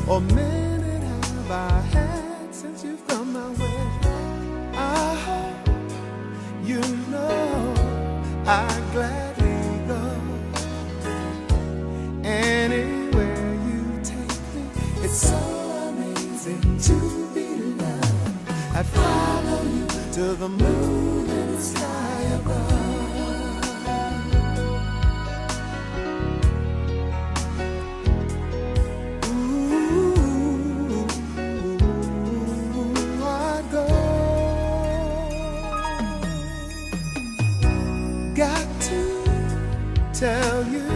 or minute have I had since you've come my way. I hope you know I'd gladly go anywhere you take me. It's so amazing to be loved. I'd follow you to the moon and the sky above. Tell you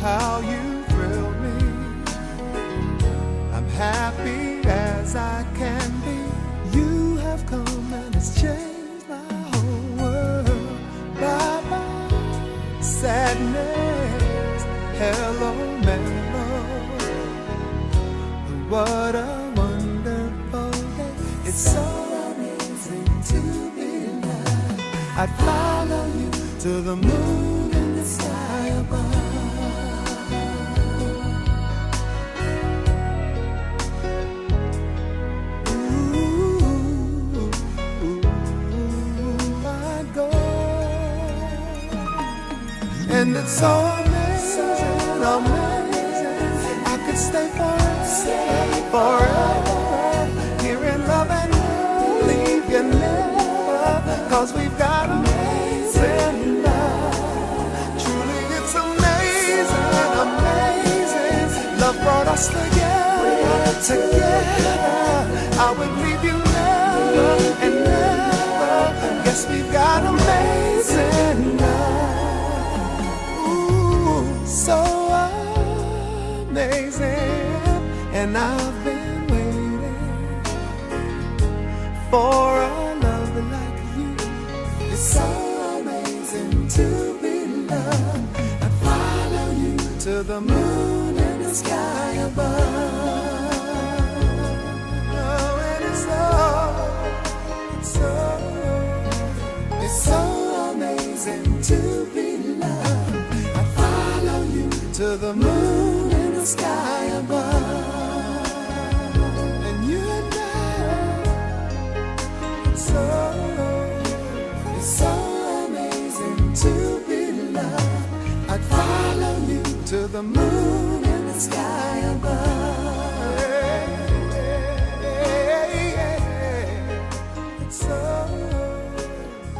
how you thrill me. I'm happy as I can be. You have come and it's changed my whole world. Bye bye sadness, hello mellow. What a wonderful day. It's so amazing to be loved. I'd follow you to the moon and the sky above. Ooh, I'd go. And it's so amazing, amazing. I could stay forever, here in love and leave you never, 'cause we've got amazing love. Truly it's amazing, amazing. Love brought us together. I would leave you never and never. Yes, we've got amazing love. Ooh, so amazing. And I've been waiting for a love like you. It's so amazing to be loved. I'd follow you to the moon and the sky above. Oh, and it's so amazing to be loved. I'd follow you to the moon and the sky above. And you and I, it's so amazing to be loved. I'd follow you to the moon and the sky above.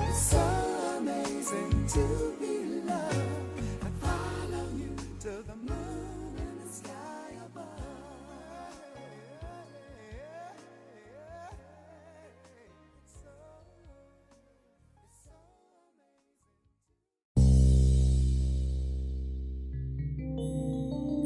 It's so amazing to be loved. I'd follow you to the moon and the sky above. It's so amazing.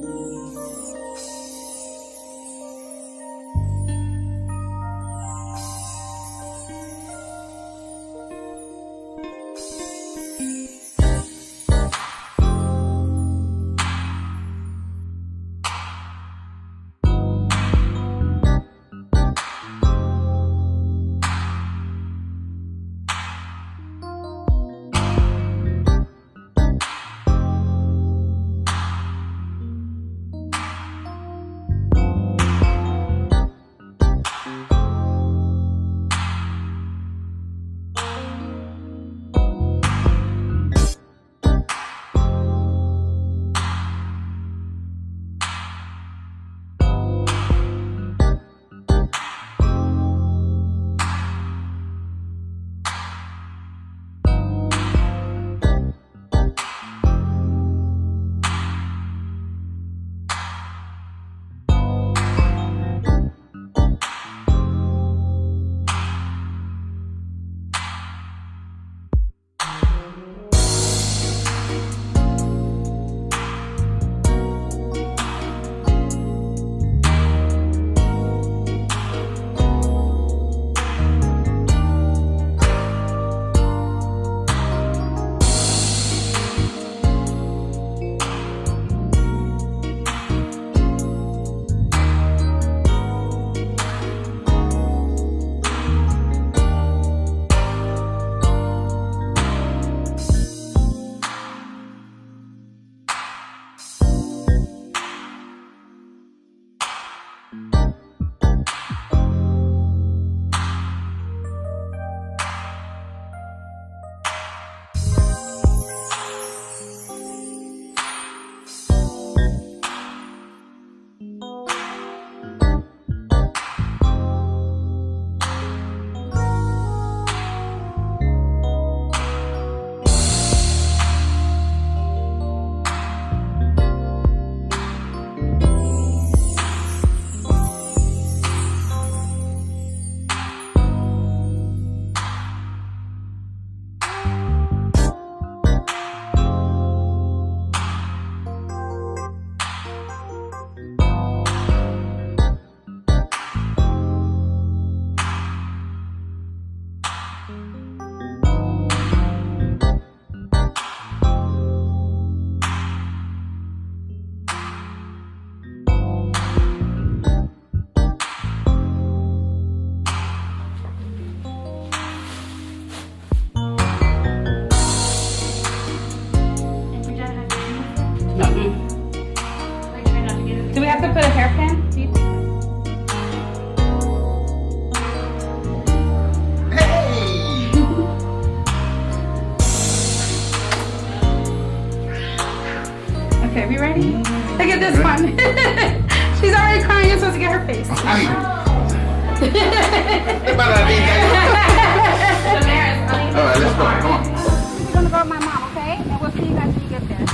ready? Look at this one. She's already crying. You're supposed to get her face. Alright, let's go. Come on. We're gonna go with my mom, okay? And we'll see you guys when you get there.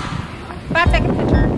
But I'll take a picture.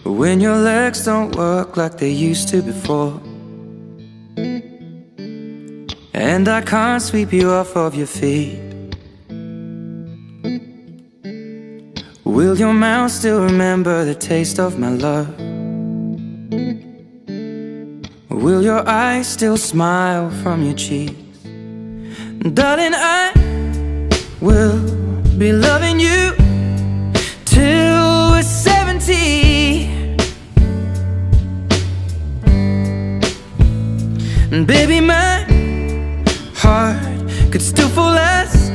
When your legs don't work like they used to before, and I can't sweep you off of your feet, will your mouth still remember the taste of my love? Will your eyes still smile from your cheeks? Darling, I will be loving you till we're 70. And baby, my heart could still fall as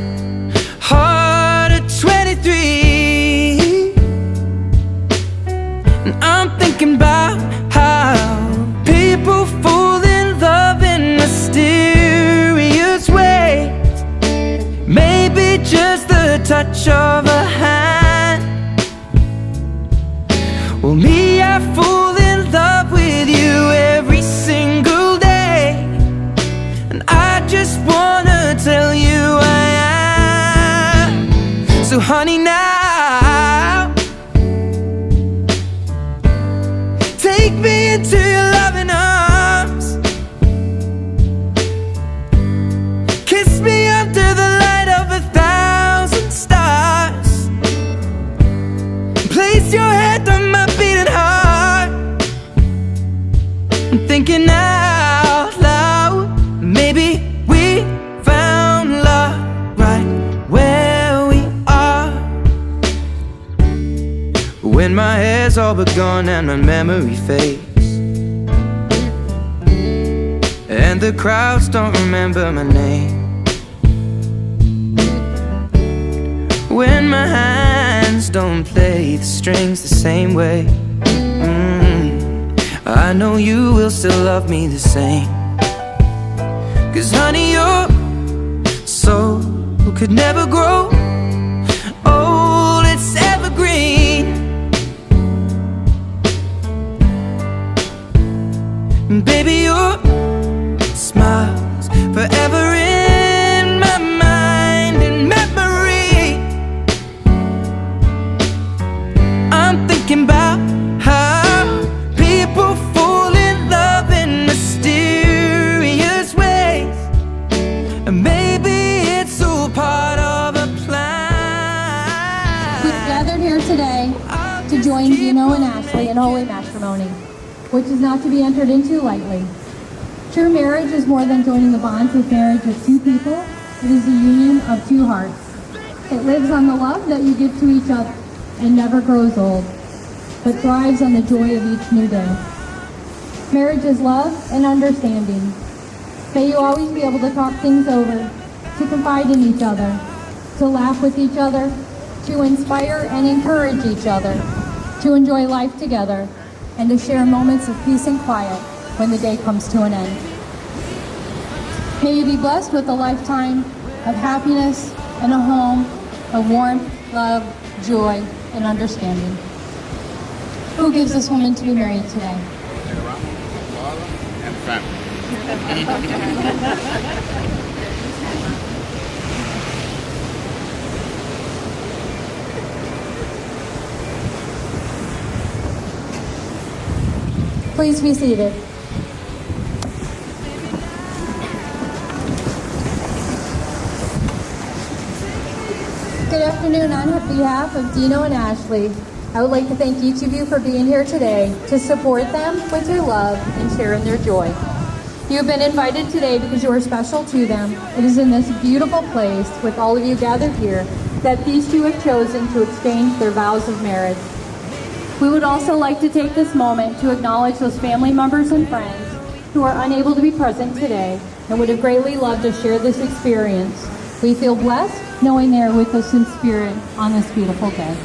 hard at 23. And I'm thinking about how people fall in love in mysterious ways. Maybe just the touch of a hand. Well, me, I fall in love with you every single day. And I just wanna tell you I am. So honey, now take me into your loving arms. Kiss me under the light of 1,000 stars. Place your head on my beating heart. I'm thinking out loud, maybe we found love right where we are. When my hair's all but gone and my memory fades, and the crowds don't remember my name, when my hands don't play the strings the same way, I know you will still love me the same. 'Cause honey, your soul could never grow And baby, your smile's forever in my mind and memory. I'm thinking about how people fall in love in mysterious ways, and maybe it's all part of a plan. We've gathered here today to join Dino and Ashley in holy matrimony, which is not to be entered into lightly. True marriage is more than joining the bonds of marriage of two people. It is the union of two hearts. It lives on the love that you give to each other and never grows old, but thrives on the joy of each new day. Marriage is love and understanding. May you always be able to talk things over, to confide in each other, to laugh with each other, to inspire and encourage each other, to enjoy life together, and to share moments of peace and quiet when the day comes to an end. May you be blessed with a lifetime of happiness and a home of warmth, love, joy, and understanding. Who gives this woman to be married today? And family. Please be seated. Good afternoon. On behalf of Dino and Ashley, I would like to thank each of you for being here today to support them with your love and share in their joy. You have been invited today because you are special to them. It is in this beautiful place with all of you gathered here that these two have chosen to exchange their vows of marriage. We would also like to take this moment to acknowledge those family members and friends who are unable to be present today and would have greatly loved to share this experience. We feel blessed knowing they are with us in spirit on this beautiful day.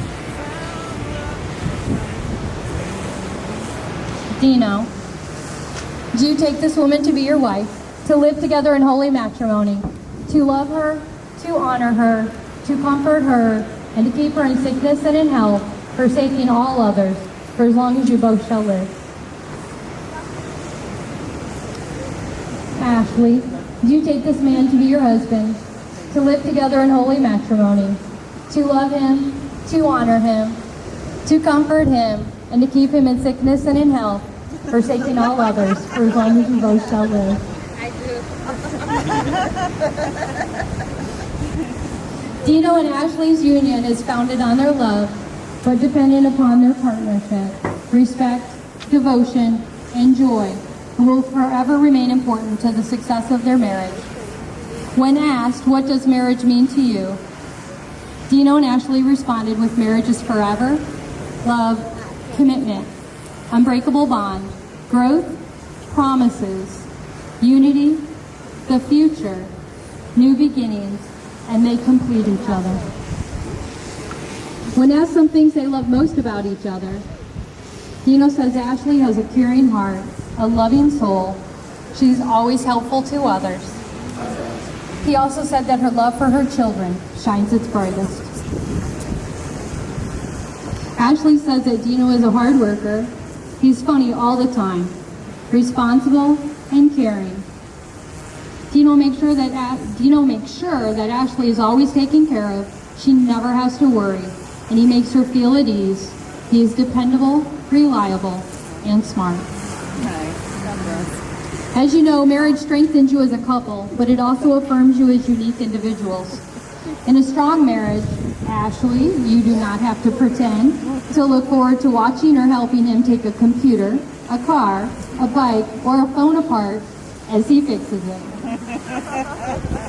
Dino, do you take this woman to be your wife, to live together in holy matrimony, to love her, to honor her, to comfort her, and to keep her in sickness and in health, forsaking all others, for as long as you both shall live? Ashley, do you take this man to be your husband, to live together in holy matrimony, to love him, to honor him, to comfort him, and to keep him in sickness and in health, forsaking all others, for as long as you both shall live? I do. Dino and Ashley's union is founded on their love, but dependent upon their partnership, respect, devotion, and joy, and will forever remain important to the success of their marriage. When asked, what does marriage mean to you? Dino and Ashley responded with marriage is forever, love, commitment, unbreakable bond, growth, promises, unity, the future, new beginnings, and they complete each other. When asked some things they love most about each other, Dino says Ashley has a caring heart, a loving soul. She's always helpful to others. He also said that her love for her children shines its brightest. Ashley says that Dino is a hard worker. He's funny all the time, responsible and caring. Dino makes sure that Ashley is always taken care of. She never has to worry, and he makes her feel at ease. He is dependable, reliable, and smart. As you know, marriage strengthens you as a couple, but it also affirms you as unique individuals. In a strong marriage, Ashley, you do not have to pretend to look forward to watching or helping him take a computer, a car, a bike, or a phone apart as he fixes it.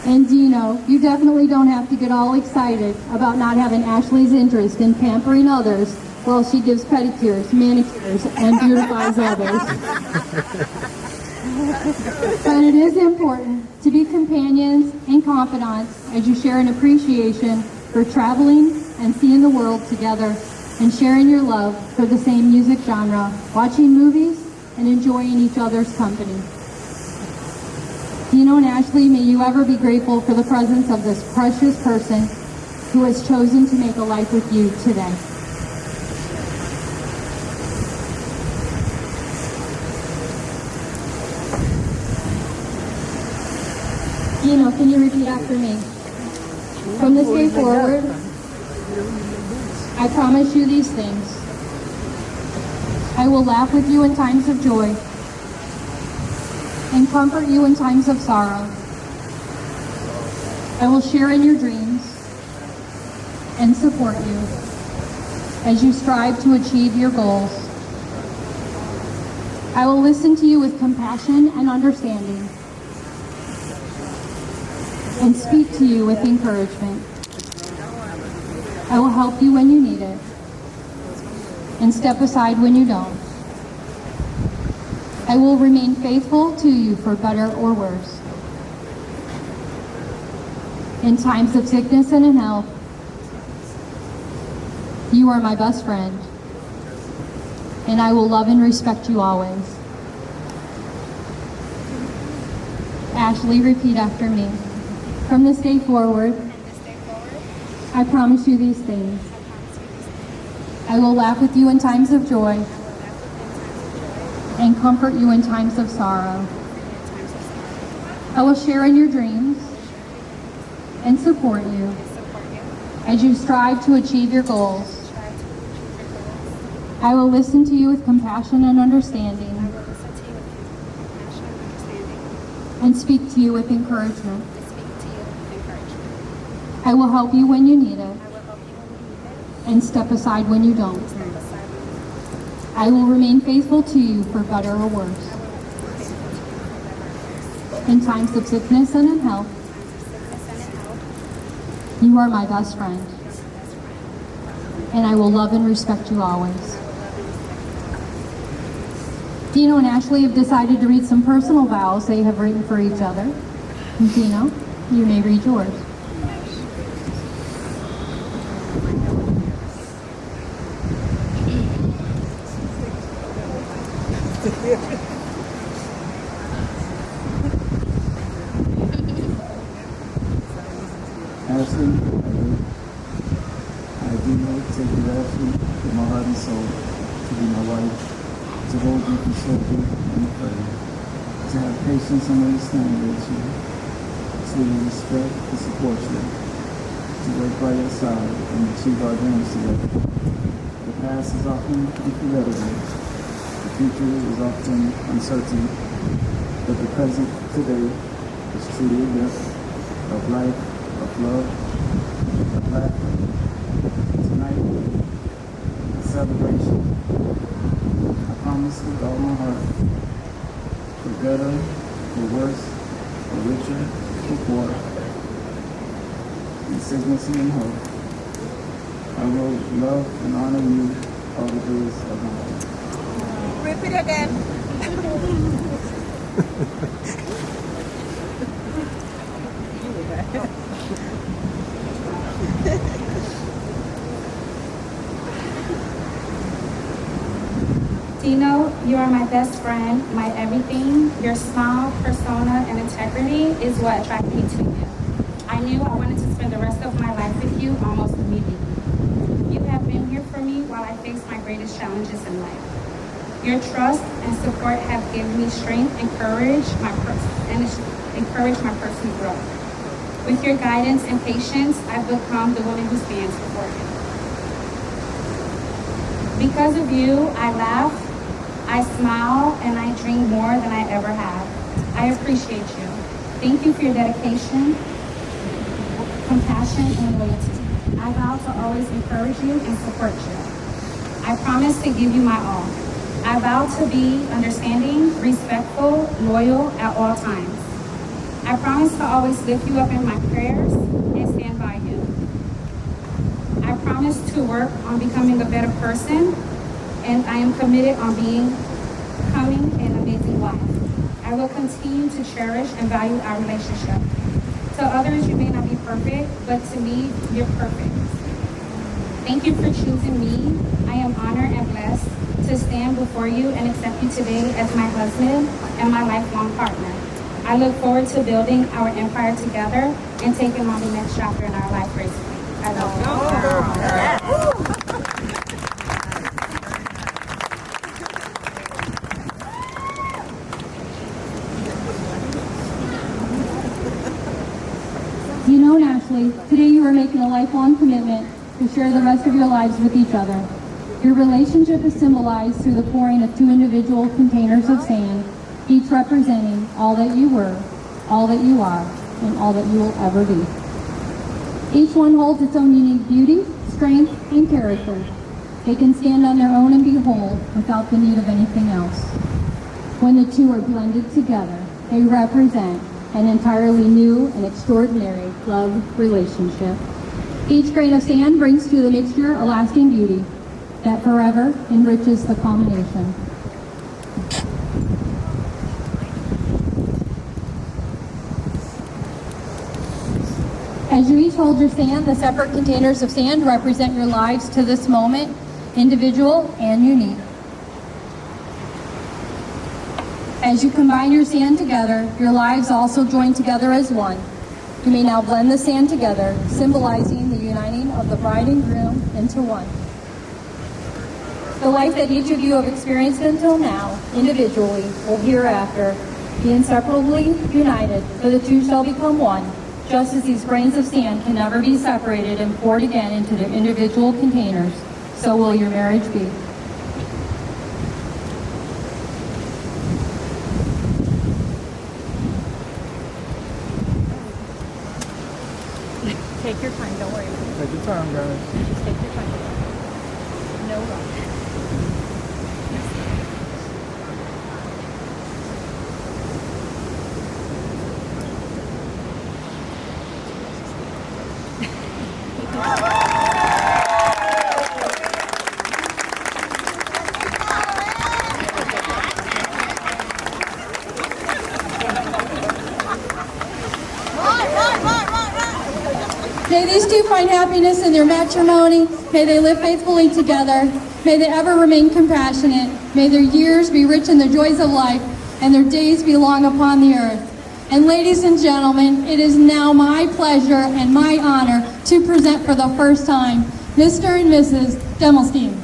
And Dino, you definitely don't have to get all excited about not having Ashley's interest in pampering others while she gives pedicures, manicures, and beautifies others. But it is important to be companions and confidants as you share an appreciation for traveling and seeing the world together and sharing your love for the same music genre, watching movies, and enjoying each other's company. Dino and Ashley, may you ever be grateful for the presence of this precious person who has chosen to make a life with you today. Dino, can you repeat after me? From this day forward, I promise you these things. I will laugh with you in times of joy and comfort you in times of sorrow. I will share in your dreams and support you as you strive to achieve your goals. I will listen to you with compassion and understanding and speak to you with encouragement. I will help you when you need it and step aside when you don't. I will remain faithful to you for better or worse. In times of sickness and in health, you are my best friend, and I will love and respect you always. Ashley, repeat after me. From this day forward, I promise you these things. I will laugh with you in times of joy and comfort you in times of sorrow. I will share in your dreams and support you as you strive to achieve your goals. I will listen to you with compassion and understanding and speak to you with encouragement. I will help you when you need it and step aside when you don't. I will remain faithful to you for better or worse. In times of sickness and in health, you are my best friend, and I will love and respect you always. Dino and Ashley have decided to read some personal vows they have written for each other. Dino, you may read yours. Ashley, I do know take you, Ashley, with my heart and soul, to be my wife, to hold you, console you, and pray, to have patience and understanding with you, to respect and support you, to work by your side and achieve our dreams together. The past is often unforgettable, the future is often uncertain, but the present today is truly a gift of life, of love, of laughter. Tonight, a celebration. I promise with all my heart, for better, for worse, for richer, for poorer, in sickness and in health, I will love and honor you all the days of my life. Repeat again. Dino, you are my best friend, my everything. Your smile, persona, and integrity is what attracted me to you. I knew I wanted to spend the rest of my life with you almost immediately. You have been here for me while I faced my greatest challenges in life. Your trust and support have given me strength and courage, encouraged my personal growth. With your guidance and patience, I've become the woman who stands before you. Because of you, I laugh, I smile, and I dream more than I ever have. I appreciate you. Thank you for your dedication, compassion, and loyalty. I vow to always encourage you and support you. I promise to give you my all. I vow to be understanding, respectful, loyal at all times. I promise to always lift you up in my prayers and stand by you. I promise to work on becoming a better person, and I am committed on becoming an amazing wife. I will continue to cherish and value our relationship. To others, you may not be perfect, but to me, you're perfect. Thank you for choosing me. I am honored and blessed to stand before you and accept you today as my husband and my lifelong partner. I look forward to building our empire together and taking on the next chapter in our life gracefully. I love you. Ashley, today you are making a lifelong commitment to share the rest of your lives with each other. Your relationship is symbolized through the pouring of two individual containers of sand, each representing all that you were, all that you are, and all that you will ever be. Each one holds its own unique beauty, strength, and character. They can stand on their own and be whole without the need of anything else. When the two are blended together, they represent an entirely new and extraordinary love relationship. Each grain of sand brings to the mixture a lasting beauty that forever enriches the combination. As you each hold your sand, the separate containers of sand represent your lives to this moment, individual and unique. As you combine your sand together, your lives also join together as one. You may now blend the sand together, symbolizing the uniting of the bride and groom into one. The life that each of you have experienced until now, individually, will hereafter be inseparably united, for the two shall become one, just as these grains of sand can never be separated and poured again into their individual containers. So will your marriage be. Take your time, don't worry. Take your time, guys. Just take your time. No rush. May these two find happiness in their matrimony. May they live faithfully together. May they ever remain compassionate. May their years be rich in the joys of life and their days be long upon the earth. And ladies and gentlemen, it is now my pleasure and my honor to present for the first time Mr. and Mrs. Demelstein.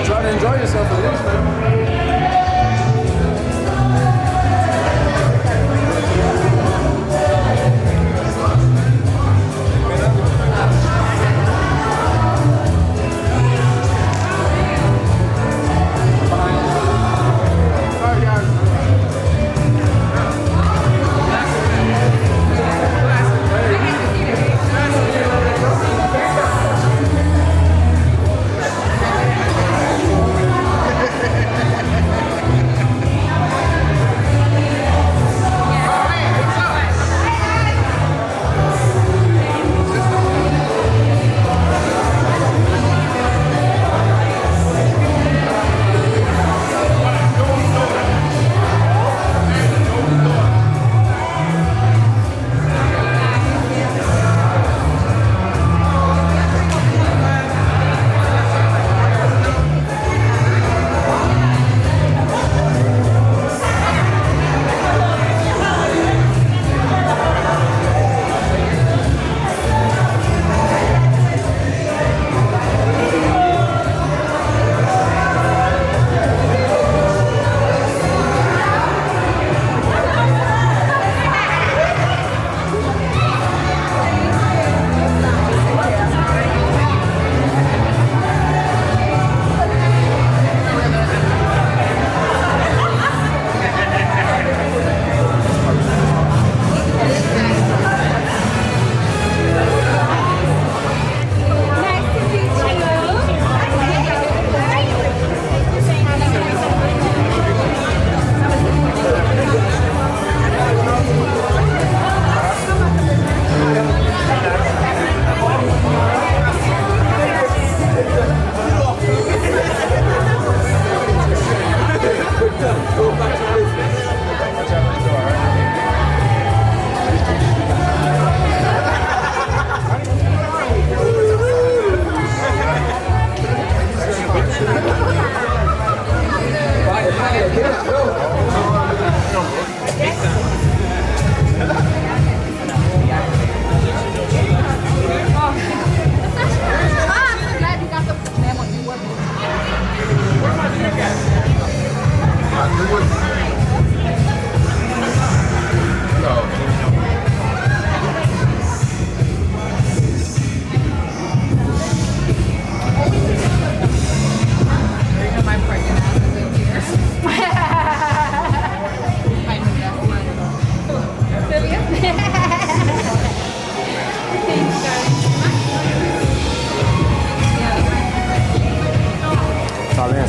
Try to enjoy yourself at least, man.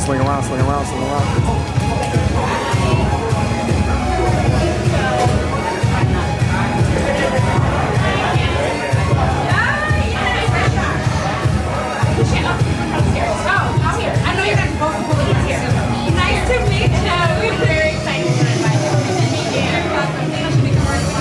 swing around, swing around, swing around. I know you're going to both pull it here. Nice to meet you. We're very excited to invite you. You're welcome. Dino should be commercial.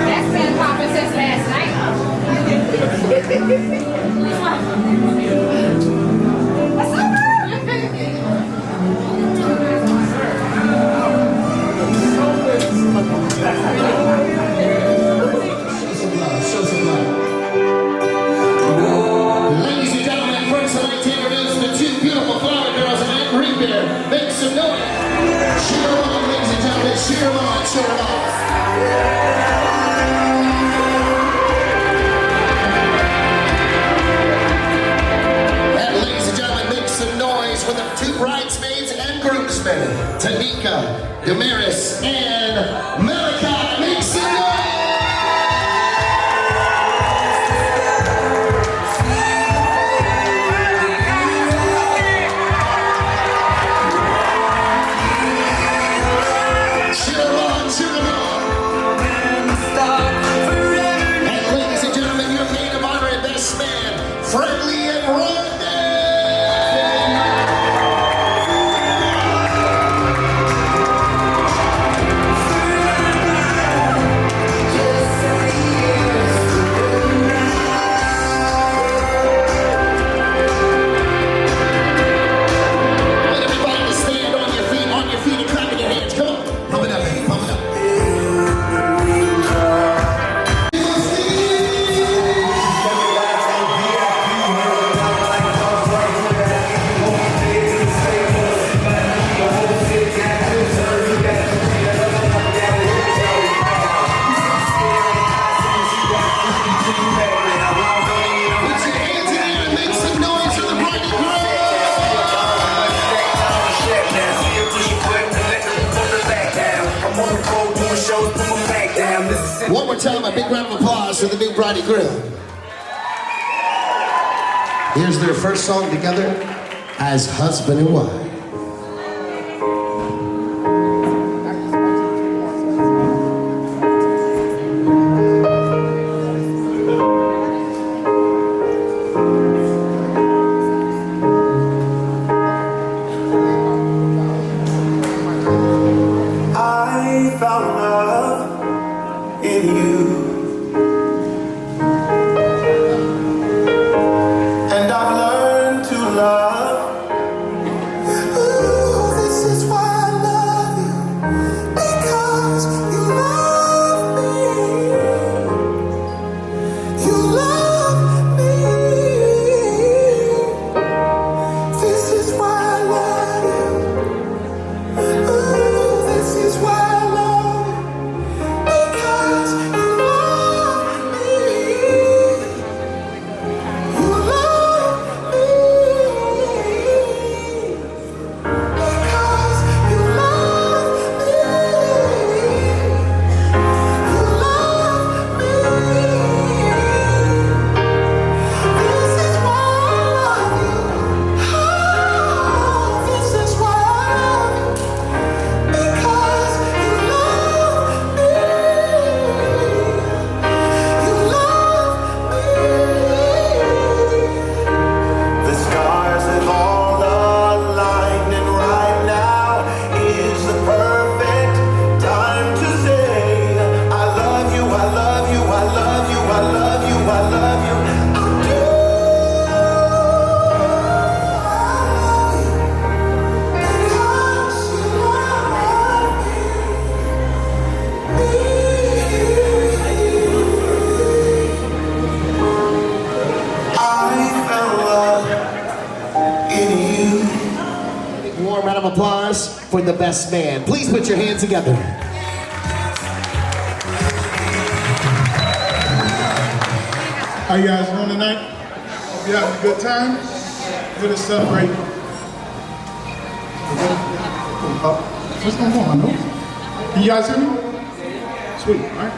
That's been popping since last night. What's up, Show some love. Ladies and gentlemen, first I'd like to introduce the two beautiful flower girls in that green beer. Make some noise. Cheer them on, ladies and gentlemen. Cheer them on, cheer them on. And ladies and gentlemen, make some noise for the two bridesmaids and groomsmen, Tanika, Damaris, and Malachi. Make some noise. Friendly and Rodney! Let everybody stand on your feet and clap in your hands. Come on, pump it up, baby, pump it up. One more time, a big round of applause for the new bride and groom. Here's their first song together as husband and wife. I found love in you, and I've learned to love. Ooh, this is why I love you, because you love me. You love me. This is why I love you. Ooh, this is why I love you, because you love me. You love me. Because you love me. You love me. This is why I love you. Oh, this is why I love you. Because you love me. You love me. The stars have all aligned, and right now is the perfect time to say I love you, I love you, I love you, I love you, I love you. I do. Because you love me. I found love in you. Big warm round of applause for the best man. Please put your hands together. How you guys doing tonight? We having a good time? We're to celebrate. What's going on, my nose? Can you guys hear me? Sweet, all right?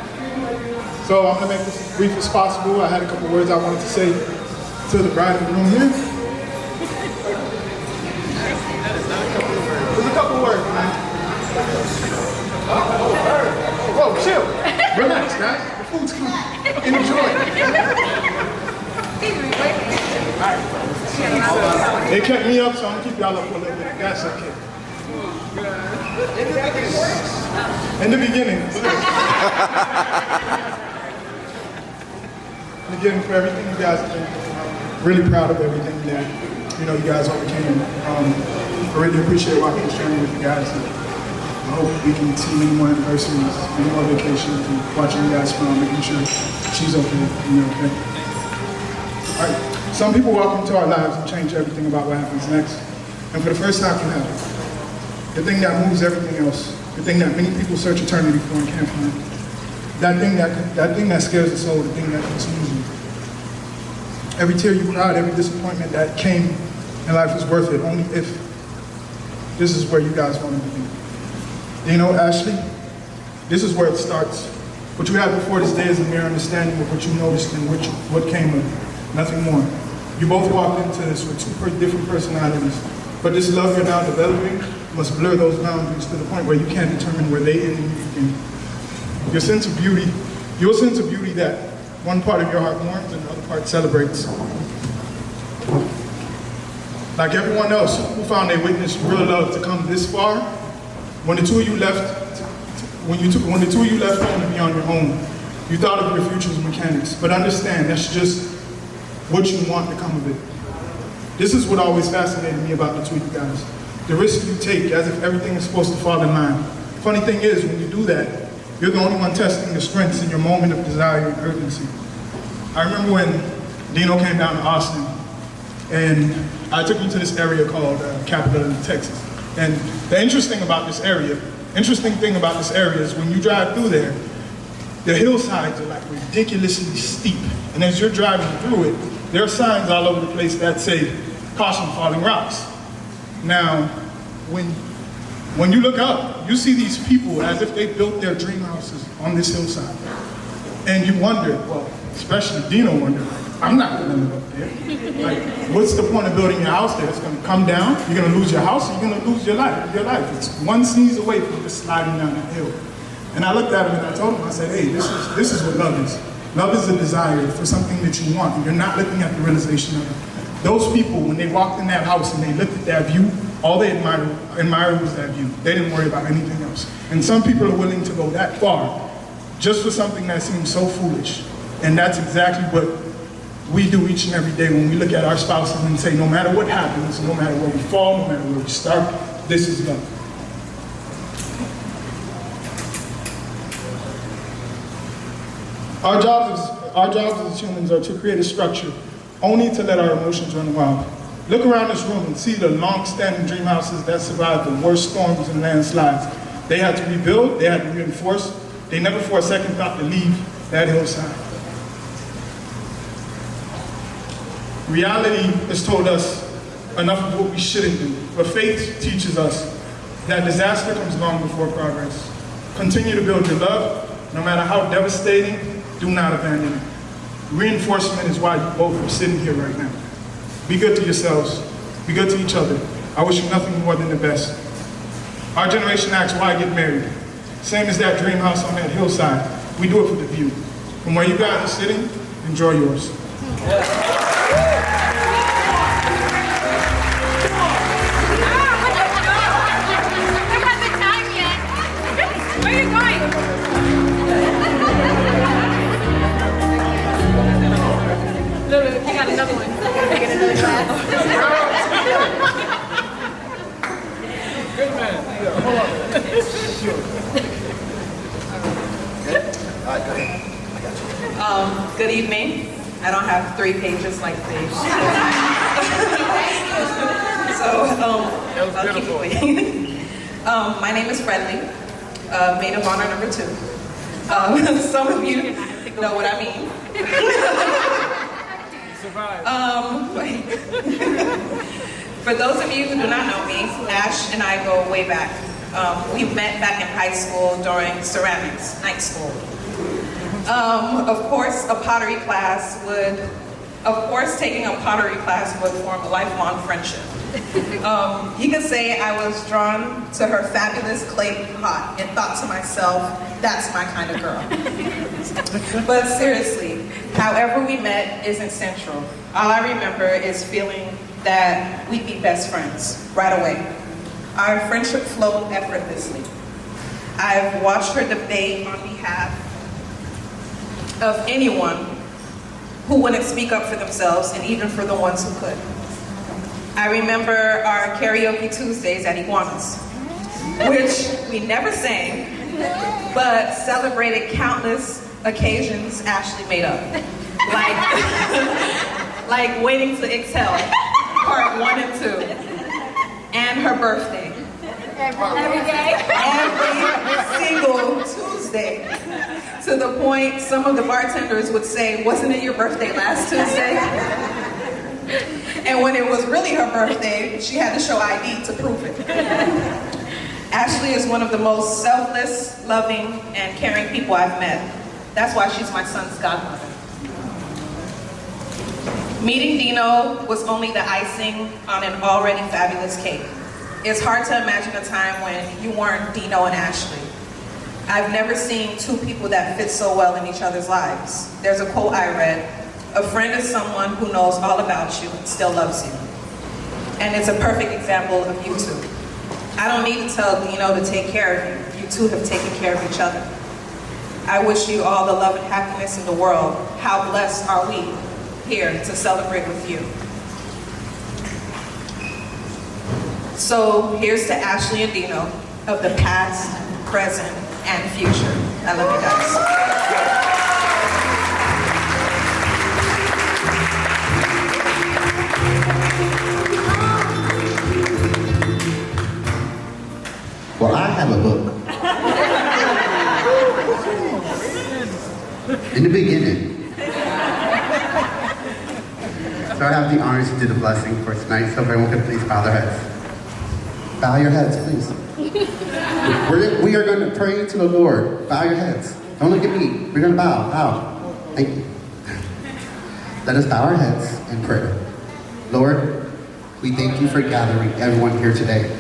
So I'm gonna make this as brief as possible. I had a couple words I wanted to say to the bride in the room here. There's a couple words, man. Whoa, chill. Relax, guys. The food's coming. Enjoy. Alright. They kept me up, so I'm gonna keep y'all up for a little bit. That's okay. In the beginning. And again, for everything you guys have been, really proud of everything that you guys overcame. I really appreciate walking this journey with you guys. I hope we can see many more anniversaries, many more vacations, and watching you guys smile, making sure she's okay and you're okay. All right, some people walk into our lives and change everything about what happens next. And for the first time you have it. The thing that moves everything else, the thing that many people search eternity for and can't find. That thing that scares the soul, the thing that consumes you. Every tear you cried, every disappointment that came in life was worth it, only if this is where you guys wanted to be. Dino, Ashley, this is where it starts. What you have before this day is a mere understanding of what you noticed and what came of it, nothing more. You both walked into this with two different personalities, but this love you're now developing must blur those boundaries to the point where you can't determine where they end and you begin. Your sense of beauty that one part of your heart mourns and the other part celebrates. Like everyone else who found they witnessed real love to come this far, when the two of you left home to be on your own, you thought of your future as mechanics. But understand, that's just what you want to come of it. This is what always fascinated me about the two of you guys. The risk you take as if everything is supposed to fall in line. Funny thing is, when you do that, you're the only one testing the strengths in your moment of desire and urgency. I remember when Dino came down to Austin, and I took him to this area called Capitol, Texas. And the interesting thing about this area is when you drive through there, the hillsides are like ridiculously steep. And as you're driving through it, there are signs all over the place that say, "Caution, falling rocks." Now, when you look up, you see these people as if they built their dream houses on this hillside. And you wonder, well, especially Dino wondered, I'm not gonna live up there. Like, what's the point of building your house there? It's gonna come down, you're gonna lose your house, you're gonna lose your life. It's one sneeze away from just sliding down that hill. And I looked at him and I told him, I said, hey, this is what love is. Love is a desire for something that you want, and you're not looking at the realization of it. Those people, when they walked in that house and they looked at that view, all they admired was that view. They didn't worry about anything else. And some people are willing to go that far just for something that seems so foolish. And that's exactly what we do each and every day when we look at our spouses and say, no matter what happens, no matter where we fall, no matter where we start, this is love. Our jobs as humans are to create a structure only to let our emotions run wild. Look around this room and see the long-standing dream houses that survived the worst storms and landslides. They had to rebuild, they had to reinforce. They never for a second thought to leave that hillside. Reality has told us enough of what we shouldn't do, but faith teaches us that disaster comes long before progress. Continue to build your love, no matter how devastating, do not abandon it. Reinforcement is why you both are sitting here right now. Be good to yourselves, be good to each other. I wish you nothing more than the best. Our generation asks, why get married? Same as that dream house on that hillside. We do it for the view. From where you guys are sitting, enjoy yours. Good evening. I don't have 3 pages like this. So I'll keep going. My name is Friendly, maid of honor number 2. Some of you know what I mean. For those of you who do not know me, Ash and I go way back. We met back in high school during ceramics, night school. Of course, taking a pottery class would form a lifelong friendship. You could say I was drawn to her fabulous clay pot and thought to myself, that's my kind of girl. But seriously, however we met isn't central. All I remember is feeling that we'd be best friends right away. Our friendship flowed effortlessly. I've watched her debate on behalf of anyone who wouldn't speak up for themselves, and even for the ones who could. I remember our karaoke Tuesdays at Iguanas, which we never sang, but celebrated countless occasions Ashley made up. Like Waiting to Exhale, part 1 and 2, and her birthday. Every day? Every single Tuesday. To the point some of the bartenders would say, wasn't it your birthday last Tuesday? And when it was really her birthday, she had to show ID to prove it. Ashley is one of the most selfless, loving, and caring people I've met. That's why she's my son's godmother. Meeting Dino was only the icing on an already fabulous cake. It's hard to imagine a time when you weren't Dino and Ashley. I've never seen two people that fit so well in each other's lives. There's a quote I read, "A friend is someone who knows all about you and still loves you." And it's a perfect example of you two. I don't need to tell Dino to take care of you. You two have taken care of each other. I wish you all the love and happiness in the world. How blessed are we here to celebrate with you. So here's to Ashley and Dino of the past, present, and future. I love you guys. Well, I have a book. In the beginning. So I have the honors to do the blessing for tonight, so everyone can please bow their heads. Bow your heads, please. We are going to pray to the Lord. Bow your heads. Don't look at me. We're going to bow. Thank you. Let us bow our heads and pray. Lord, we thank you for gathering everyone here today.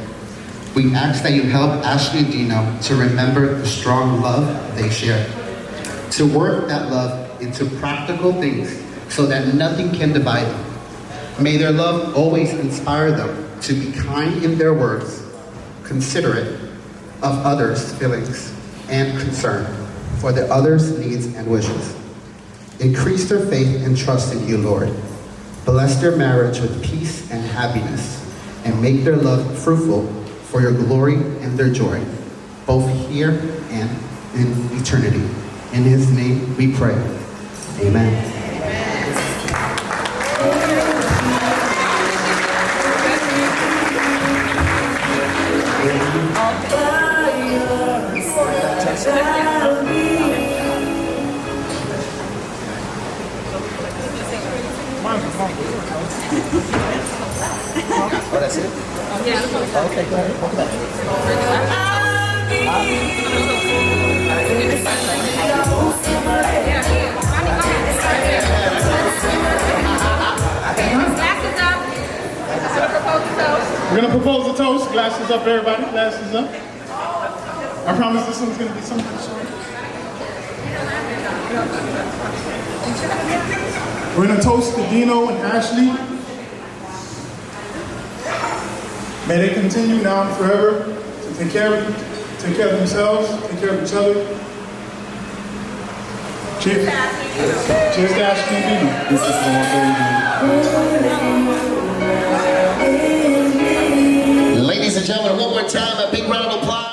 We ask that you help Ashley and Dino to remember the strong love they share, to work that love into practical things so that nothing can divide them. May their love always inspire them to be kind in their words, considerate of others' feelings, and concern for the others' needs and wishes. Increase their faith and trust in you, Lord. Bless their marriage with peace and happiness, and make their love fruitful for your glory and their joy, both here and in eternity. In his name we pray. Amen. Oh, that's it? Yeah. Okay, go ahead. Welcome back. Glasses up. We're gonna propose a toast. Glasses up, everybody. Glasses up. I promise this one's gonna be something short. We're gonna toast to Dino and Ashley. May they continue now and forever to take care of you, take care of themselves, take care of each other. Cheers. Cheers to Ashley and Dino. Ladies and gentlemen, one more time, a big round of applause.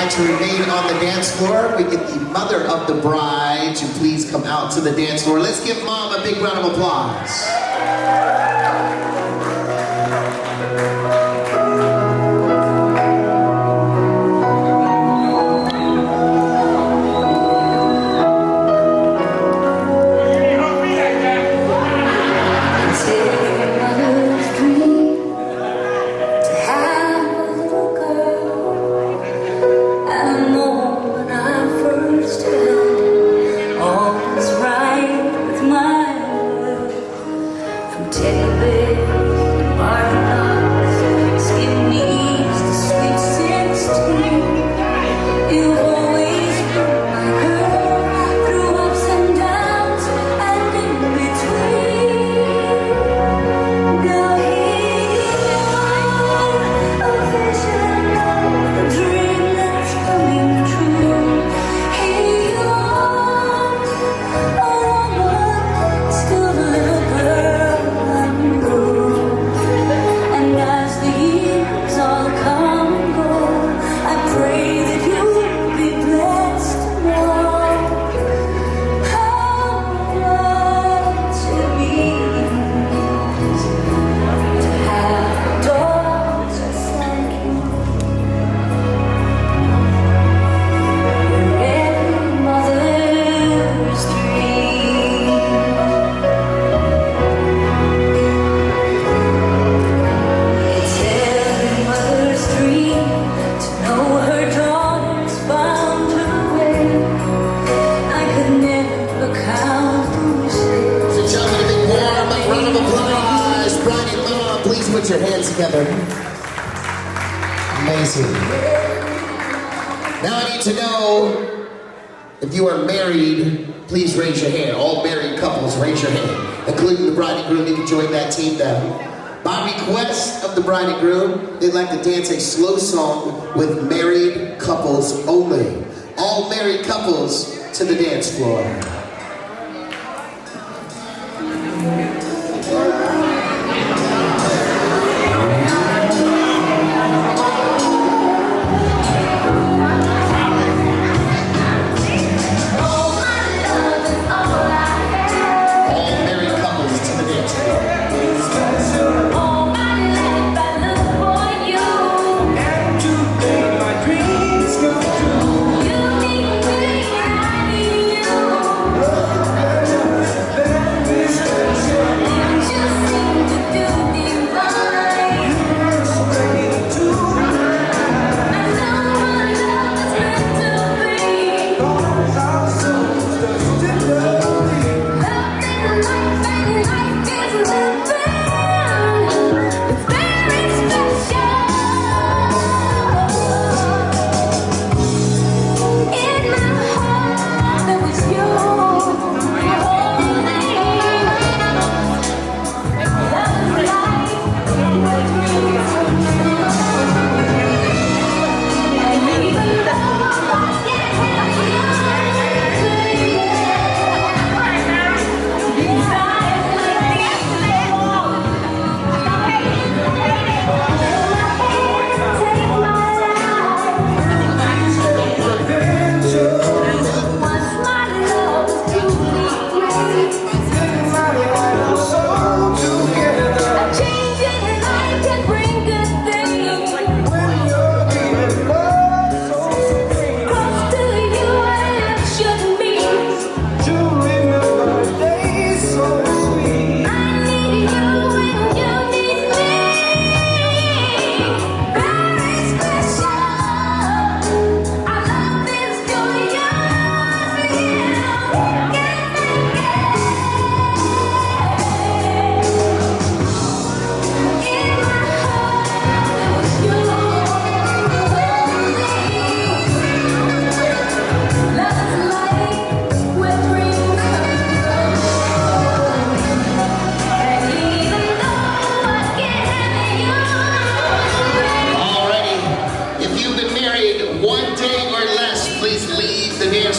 To remain on the dance floor. We get the mother of the bride to please come out to the dance floor. Let's give Mom a big round of applause. Put your hands together. Amazing. Now I need to know if you are married, please raise your hand. All married couples, raise your hand. including the bride and groom. You can join that team now. By request of the bride and groom, they'd like to dance a slow song with married couples only. All married couples to the dance floor.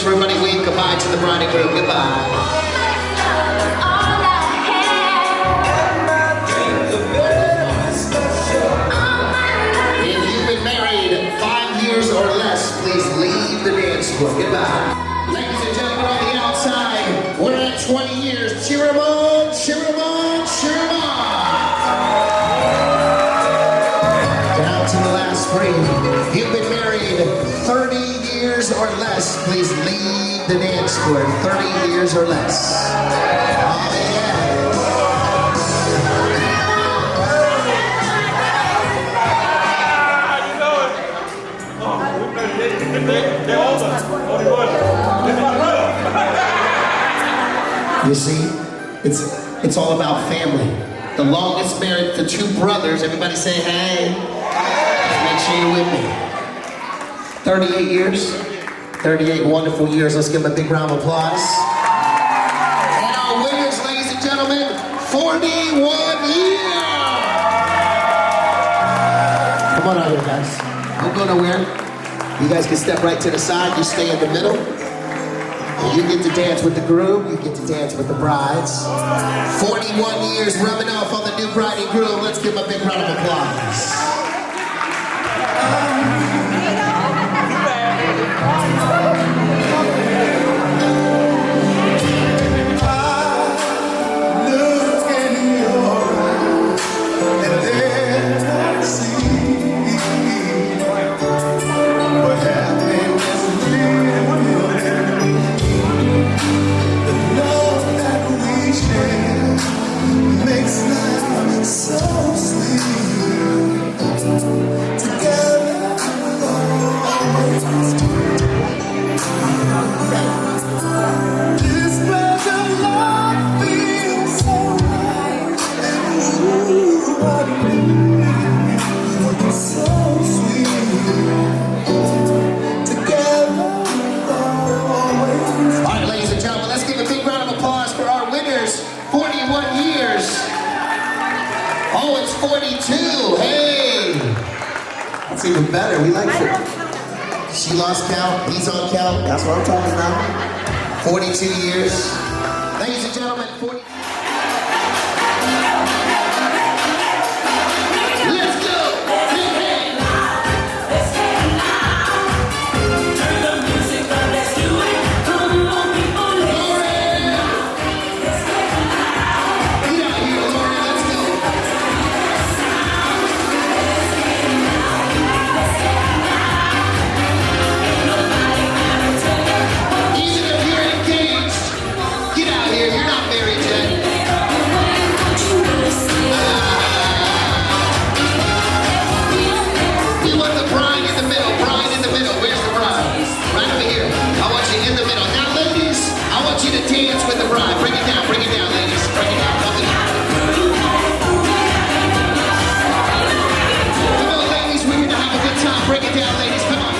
Everybody wave goodbye to the bride and groom. Goodbye. If you've been married 5 years or less, please leave the dance floor. Goodbye. Ladies and gentlemen on the outside, we're at 20 years. Cheer 'em on, cheer 'em on, cheer 'em on. Down to the last three. If you've been married 30 years or less, please leave the dance floor. 30 years or less. Oh, yeah. You see, it's all about family. The longest married, the two brothers, everybody say hey. Make sure you're with me. 38 years, 38 wonderful years. Let's give them a big round of applause. And our winners, ladies and gentlemen, 41 years. Come on out here, guys. Don't go nowhere. You guys can step right to the side. You stay in the middle. You get to dance with the groom. You get to dance with the brides. 41 years rubbing off on the new bride and groom. Let's give them a big round of applause. Makes life so sweet. Oh, it's 42. Hey! That's even better. We like it. She lost count. He's on count. That's what I'm talking about. 42 years. Ladies and gentlemen, 40. Let's go! Hey, hey. Let's get it now. Turn the music up, let's do it. Come on, people, let's get it now. Let's get it now. Get out here, Lauren, let's go. Even if you're engaged, get out here. You're not married yet. We want the bride in the middle. Bride in the middle. Where's the bride? Right over here. I want you in the middle. Now, ladies, I want you to dance with the bride. Bring it down, ladies. Bring it down. Come on, ladies. We're here to have a good time. Break it down, ladies. Come on.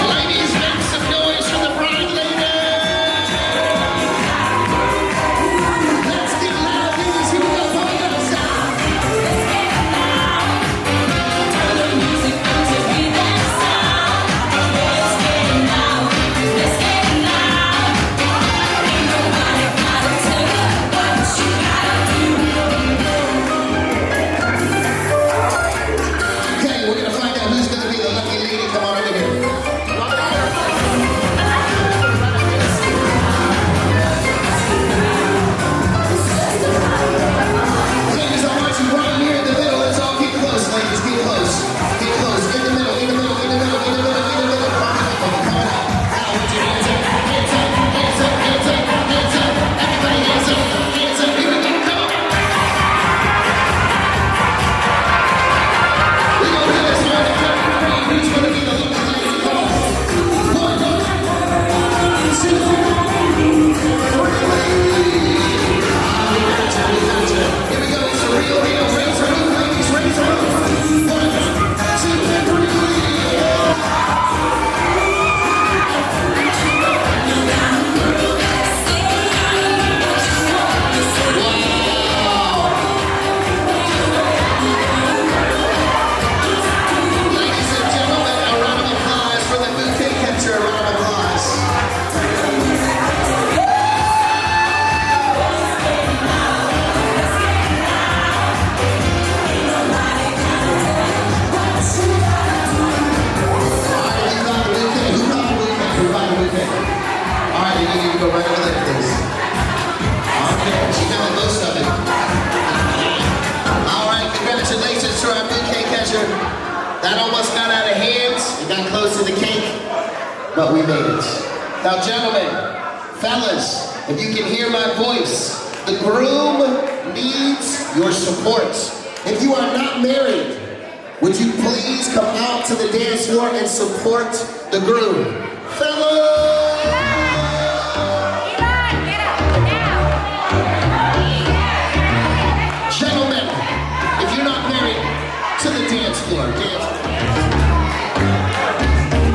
Ladies, make some noise for the bride, ladies. Let's get loud, ladies. Here we go. Come on, girls. Okay, we're gonna find out who's gonna be the lucky lady. Come on over here. Ladies, I want you right here in the middle. Let's all get close, ladies. Get close. Get close. In the middle. In the middle. In the middle. In the middle. In the middle. Come on out. Now, put your hands up. Hands up. Hands up. Hands up. Hands up. Everybody, hands up. Hands up. Here we go. Come on. We gonna do this one. Who's gonna be the lucky lady? Come on. 1, 2, 3. Here we go. It's a real deal. Raise her roof, ladies. Raise her roof. 1, 2, 3. Ladies and gentlemen, a round of applause for the bouquet catcher. A round of applause. Alright, you need to go right over there, please. Okay, she got most of it. Alright, congratulations to our bouquet catcher. That almost got out of hand. It got close to the cake, but we made it. Now, gentlemen, fellas, if you can hear my voice, the groom needs your support. If you are not married, would you please come out to the dance floor and support the groom? Fellas! Gentlemen, if you're not married, to the dance floor.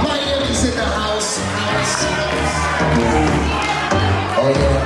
Miami's in the house. Oh yeah.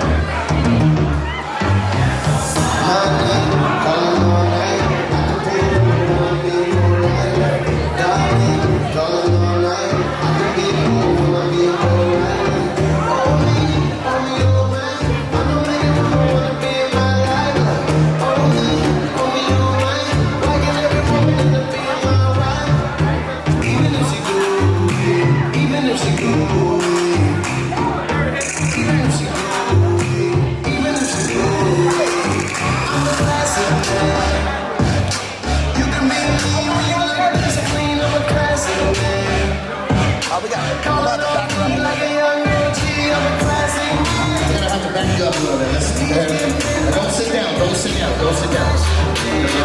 Don't sit down.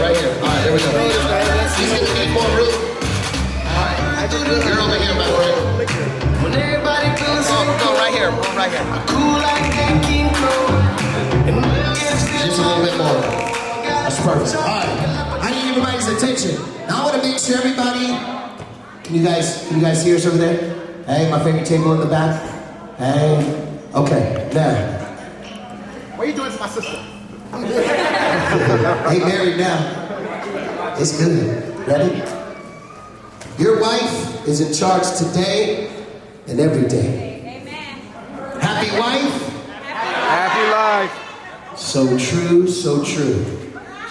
Right here. All right, there we go. He's gonna need more room. All right. You're over here, my friend. When everybody feels go right here, go right here. Cool like that King Cole. Just a little bit more. That's perfect. All right. I need everybody's attention. Now I want to make sure everybody. Can you guys hear us over there? Hey, my favorite table in the back. Hey. Okay. Now. What are you doing to my sister? Hey, married now. It's good. Ready? Your wife is in charge today and every day. Amen. Happy wife? Happy life. So true, so true.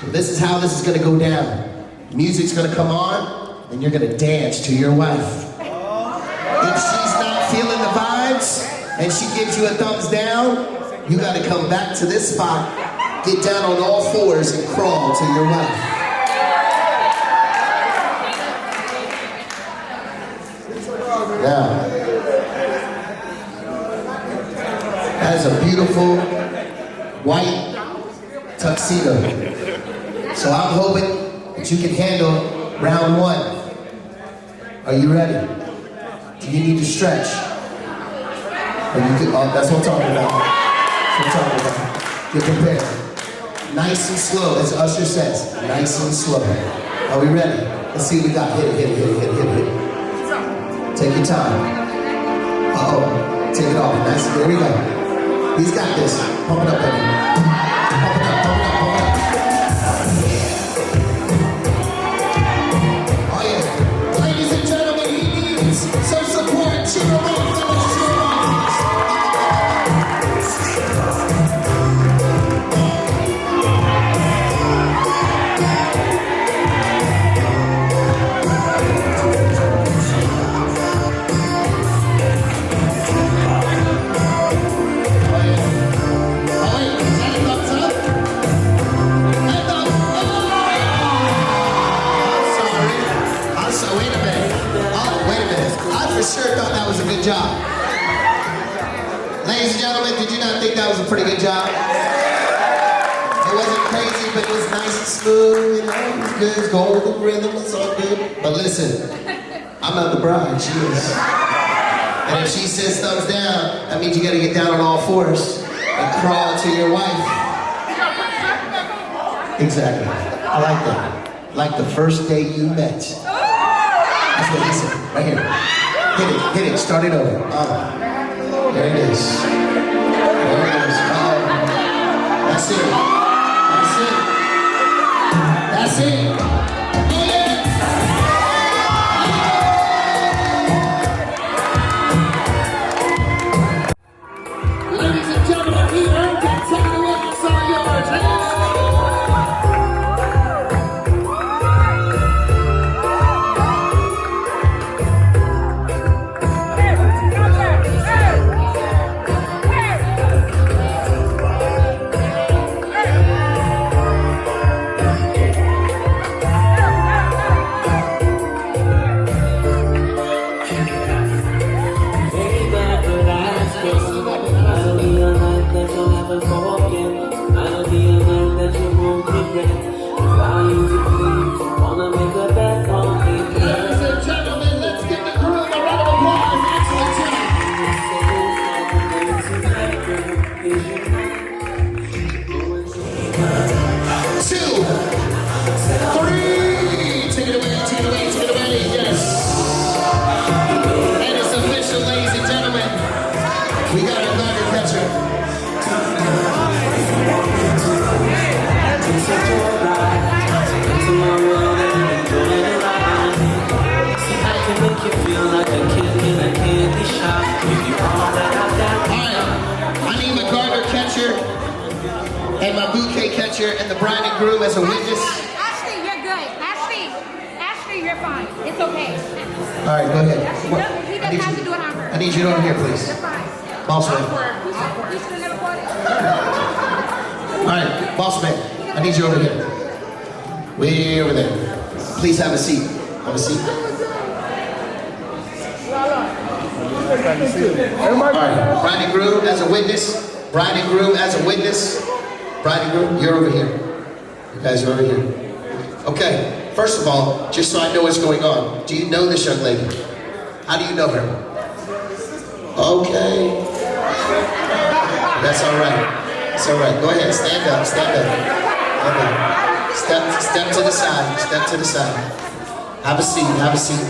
So this is how this is gonna go down. Music's gonna come on, and you're gonna dance to your wife. If she's not feeling the vibes, and she gives you a thumbs down, you gotta come back to this spot, get down on all fours, and crawl to your wife. Now, that is a beautiful white tuxedo. So I'm hoping that you can handle round one. Are you ready? Do you need to stretch? Or you can, that's what I'm talking about. That's what I'm talking about. Get prepared. Nice and slow, as Usher says. Nice and slow. Are we ready? Let's see what we got. Hit it, hit it, hit it, hit it, hit it. Take your time. Uh-oh. Take it off. Nice. There we go. He's got this. Pump it up, baby. Pump it up, pump it up, pump it up. Oh, yeah. Ladies and gentlemen, he needs some support. Cheer him up, fellas. Cheer him up. Sure thought that was a good job. Ladies and gentlemen, did you not think that was a pretty good job? It wasn't crazy, but it was nice and smooth, you know, it was good, it's golden rhythm, it's all good. But listen, I'm not the bride, she is. And if she says thumbs down, that means you gotta get down on all fours and crawl to your wife. Exactly, I like that. Like the first day you met. That's what he said, right here. Hit it, start it over. There it is. There it is. That's it. That's it. That's it. Ladies and gentlemen, he earned that title. It's all yours. And my bouquet catcher and the bride and groom as a witness. Ashley, you're good. Ashley, you're fine. It's okay. All right, go ahead. He doesn't have to do it on her. I need you over here, please. You're fine. Boss man. You should have never bought it. All right, boss man. I need you over here. Way over there. Please have a seat. Have a seat. All right, bride and groom as a witness. Bride and groom as a witness. Bride and groom, you're over here. You guys are over here. Okay, first of all, just so I know what's going on, do you know this young lady? How do you know her? Okay. That's all right. It's all right. Go ahead. Stand up. Stand up. Okay. Step to the side. Step to the side. Have a seat. Have a seat.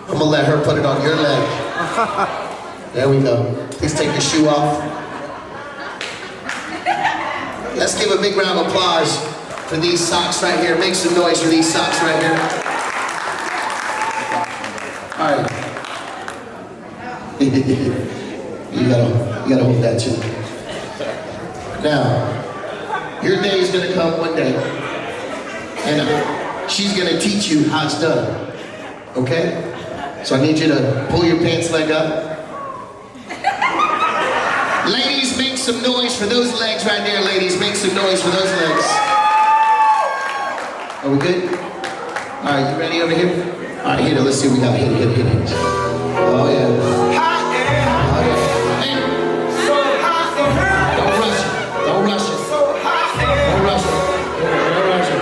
I'm gonna let her put it on your leg. There we go. Please take your shoe off. Let's give a big round of applause for these socks right here. Make some noise for these socks right here. All right. you gotta hold that too. Now, your day is gonna come one day, and she's gonna teach you how it's done. Okay? So I need you to pull your pants leg up. Ladies, make some noise for those legs right there, ladies. Make some noise for those legs. Are we good? All right, you ready over here? All right, hit it. Let's see what we got. Hit it. Oh, yeah. Hey. Don't rush it. Don't rush it. Don't rush it.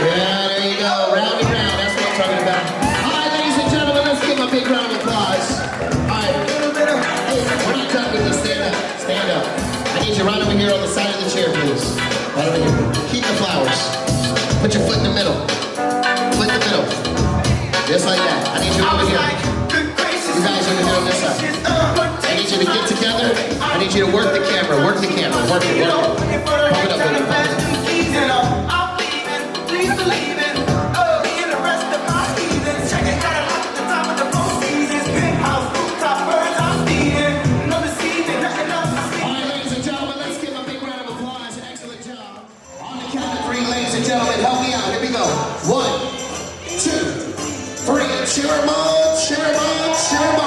Yeah, there you go. Round and round. That's what I'm talking about. All right, ladies and gentlemen, let's give a big round of applause. All right. Hey, we're not done with this. Stand up. Stand up. I need you right over here on the side of the chair, please. Right over here. Keep the flowers. Put your foot in the middle. Foot in the middle. Just like that. I need you over here. You guys over here on this side. I need you to get together. I need you to work the camera. Work the camera. Work it. Work it. Pump it up with it. Pump it up. Gentlemen, help me out. Here we go. 1, 2, 3. Cheer 'em on, cheer 'em on, cheer 'em on.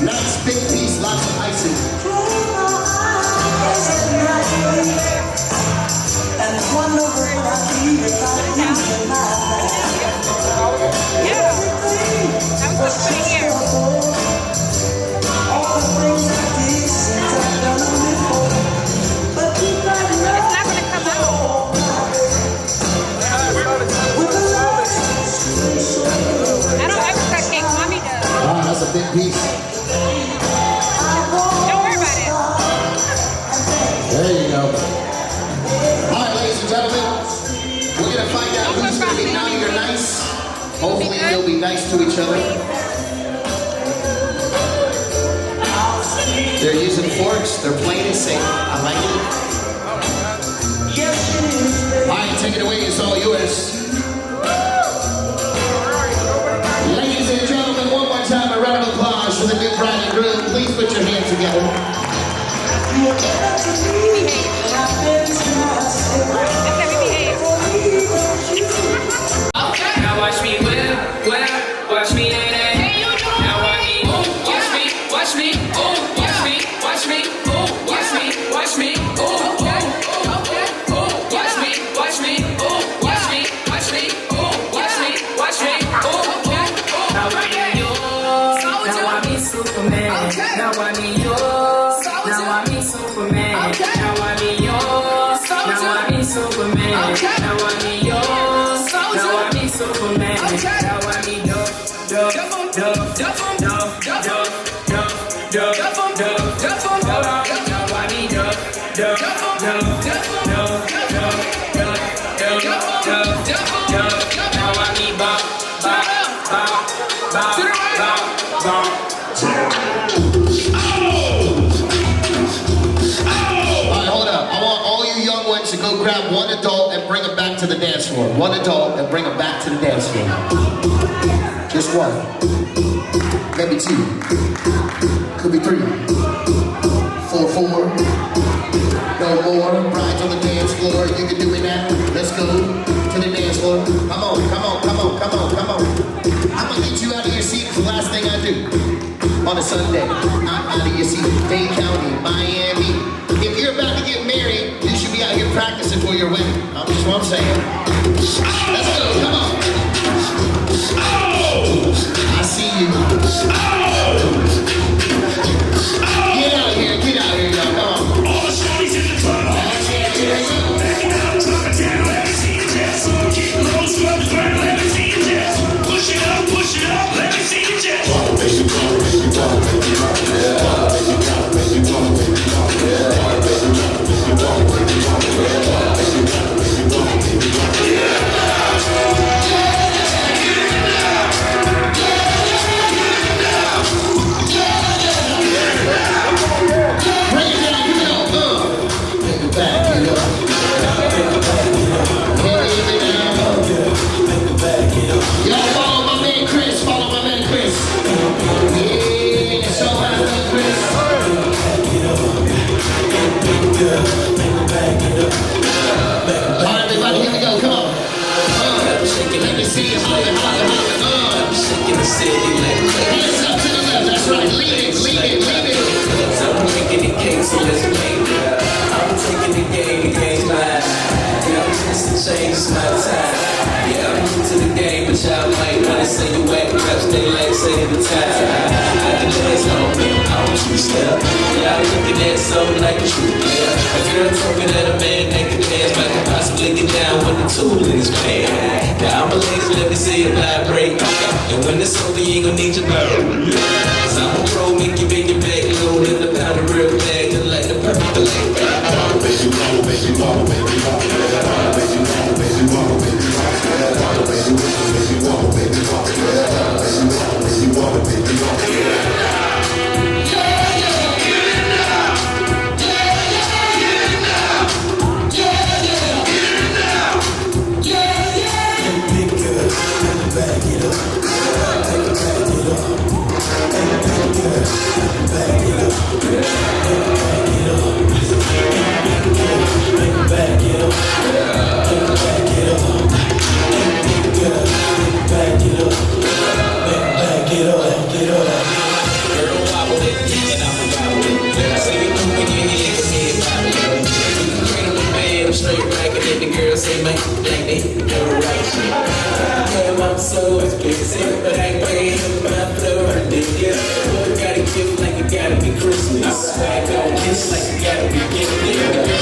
Nice big piece, lots of icing. That's a big piece. Don't worry about it. There you go. All right, ladies and gentlemen, we're going to find out who's going to be naughty or nice. Hopefully, they'll be nice to each other. They're using forks. They're playing it safe. I like it. All right, take it away. It's all yours. Ladies and gentlemen, one more time, a round of applause for the new bride and groom. Please put your hands together. Now watch me whip, watch me now watch me, watch me, watch me, watch me, watch me, watch me, watch me, watch me, watch me, watch me, watch me, watch me. Now I be Superman. Now I be yours. Now I be Superman. Now I be yours. Now I be Superman. Now I be yours. Now I be Superman. Now I be Go grab one adult and bring them back to the dance floor. One adult and bring them back to the dance floor. Just one. Maybe 2. Could be 3. 4. No more. Brides on the dance floor. You can do it now. Let's go to the dance floor. Come on. I'm gonna get you out of your seat. It's the last thing I do on a Sunday. Not out of your seat. Dade County, Miami. If you're about to get married, you should be out here practicing for your wedding. That's just what I'm saying. Let's go, come on. I see you. Get out of here, y'all, come on. they like saying the time. I can dance on me, I want you to step. Yeah, I'm looking at something like a true player. A girl told me that a man that can dance might can possibly get down when the tool is playing. Now I'm a ladies, let me see it vibrate. And when it's over, you ain't gon' need your power. Cause I'm a pro, make you bend your back low in the powder real bag, just like the perfect delay. Wobble, baby, wobble, baby, wobble, baby, wobble, baby, wobble, baby, wobble, baby, wobble, baby, wobble, baby, wobble, baby, wobble, baby, wobble. Straight racket and the girls say, man, like they do the right shit. Damn, I'm so expensive, but I ain't paying my floor. Yeah, boy, gotta give like it gotta be Christmas. Swag on this like it gotta be gifted.